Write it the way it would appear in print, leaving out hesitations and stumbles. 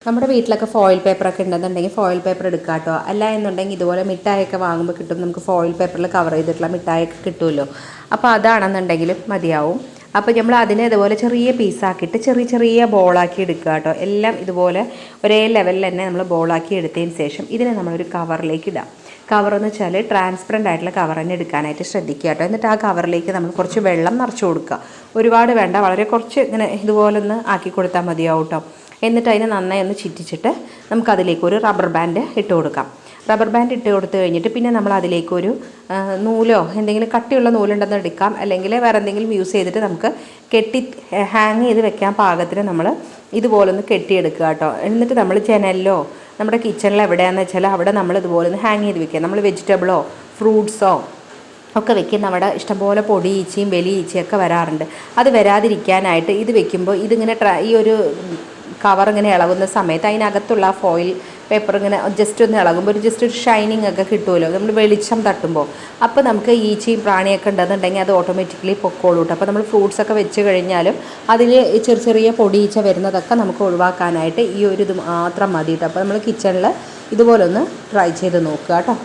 നമ്മുടെ വീട്ടിലൊക്കെ ഫോയിൽ പേപ്പറൊക്കെ ഉണ്ടെന്നുണ്ടെങ്കിൽ ഫോയിൽ പേപ്പർ എടുക്കുക കേട്ടോ. അല്ല എന്നുണ്ടെങ്കിൽ ഇതുപോലെ മിഠായിയൊക്കെ വാങ്ങുമ്പോൾ കിട്ടും, നമുക്ക് ഫോയിൽ പേപ്പറിൽ കവർ ചെയ്തിട്ടുള്ള മിഠായിയൊക്കെ കിട്ടുമല്ലോ. അപ്പോൾ അതാണെന്നുണ്ടെങ്കിലും മതിയാവും. അപ്പോൾ നമ്മൾ അതിനെ ഇതുപോലെ ചെറിയ പീസാക്കിയിട്ട് ചെറിയ ചെറിയ ബോളാക്കി എടുക്കുക കേട്ടോ. എല്ലാം ഇതുപോലെ ഒരേ ലെവലിൽ തന്നെ നമ്മൾ ബോളാക്കി എടുത്തതിന് ശേഷം ഇതിനെ നമ്മളൊരു കവറിലേക്ക് ഇടാം. കവറെന്ന് വെച്ചാൽ ട്രാൻസ്പെറൻ്റ് ആയിട്ടുള്ള കവർ തന്നെ എടുക്കാനായിട്ട് ശ്രദ്ധിക്കുക കേട്ടോ. എന്നിട്ട് ആ കവറിലേക്ക് നമ്മൾ കുറച്ച് വെള്ളം നിറച്ച് കൊടുക്കുക. ഒരുപാട് വേണ്ട, വളരെ കുറച്ച് ഇങ്ങനെ ഇതുപോലെ ഒന്ന് ആക്കി കൊടുത്താൽ മതിയാവും കേട്ടോ. എന്നിട്ട് അതിനെ നന്നായി ഒന്ന് ചുറ്റിച്ചിട്ട് നമുക്കതിലേക്ക് ഒരു റബ്ബർ ബാൻഡ് ഇട്ട് കൊടുക്കാം. റബ്ബർ ബാൻഡ് ഇട്ട് കൊടുത്തു കഴിഞ്ഞിട്ട് പിന്നെ നമ്മൾ അതിലേക്കൊരു നൂലോ എന്തെങ്കിലും കട്ടിയുള്ള നൂലുണ്ടെന്ന് എടുക്കാം, അല്ലെങ്കിൽ വേറെ എന്തെങ്കിലും യൂസ് ചെയ്തിട്ട് നമുക്ക് കെട്ടി ഹാങ് ചെയ്ത് വെക്കാൻ പാകത്തിന് നമ്മൾ ഇതുപോലൊന്ന് കെട്ടിയെടുക്കുക കേട്ടോ. എന്നിട്ട് നമ്മൾ ജനലിലോ നമ്മുടെ കിച്ചണിൽ എവിടെയാണെന്ന് വെച്ചാൽ അവിടെ നമ്മൾ ഇതുപോലെ ഒന്ന് ഹാങ് ചെയ്ത് വെക്കുക. നമ്മൾ വെജിറ്റബിളോ ഫ്രൂട്ട്സോ ഒക്കെ വെക്കുന്ന അവിടെ ഇഷ്ടംപോലെ പൊടി ഈച്ചയും വലി ഈച്ചയൊക്കെ വരാറുണ്ട്. അത് വരാതിരിക്കാനായിട്ട് ഇത് വെക്കുമ്പോൾ ഇതിങ്ങനെ ഈ ഒരു കവർ ഇങ്ങനെ ഇളകുന്ന സമയത്ത് അതിനകത്തുള്ള ഫോയിൽ പേപ്പർ ഇങ്ങനെ ജസ്റ്റ് ഒന്ന് ഇളകുമ്പോൾ ഒരു ഷൈനിങ് ഒക്കെ കിട്ടുമല്ലോ നമ്മൾ വെളിച്ചം തട്ടുമ്പോൾ. അപ്പോൾ നമുക്ക് ഈച്ചയും പ്രാണിയൊക്കെ ഉണ്ടെന്നുണ്ടെങ്കിൽ അത് ഓട്ടോമാറ്റിക്കലി പൊക്കോളൂ കേട്ടോ. അപ്പോൾ നമ്മൾ ഫ്രൂട്ട്സൊക്കെ വെച്ച് കഴിഞ്ഞാലും അതിൽ ചെറിയ ചെറിയ പൊടി ഈച്ച വരുന്നതൊക്കെ നമുക്ക് ഒഴിവാക്കാനായിട്ട് ഈ ഒരു ഇത് മാത്രം മതി കേട്ടോ. അപ്പോൾ നമ്മൾ കിച്ചണിൽ ഇതുപോലെ ഒന്ന് ട്രൈ ചെയ്ത് നോക്കുക കേട്ടോ.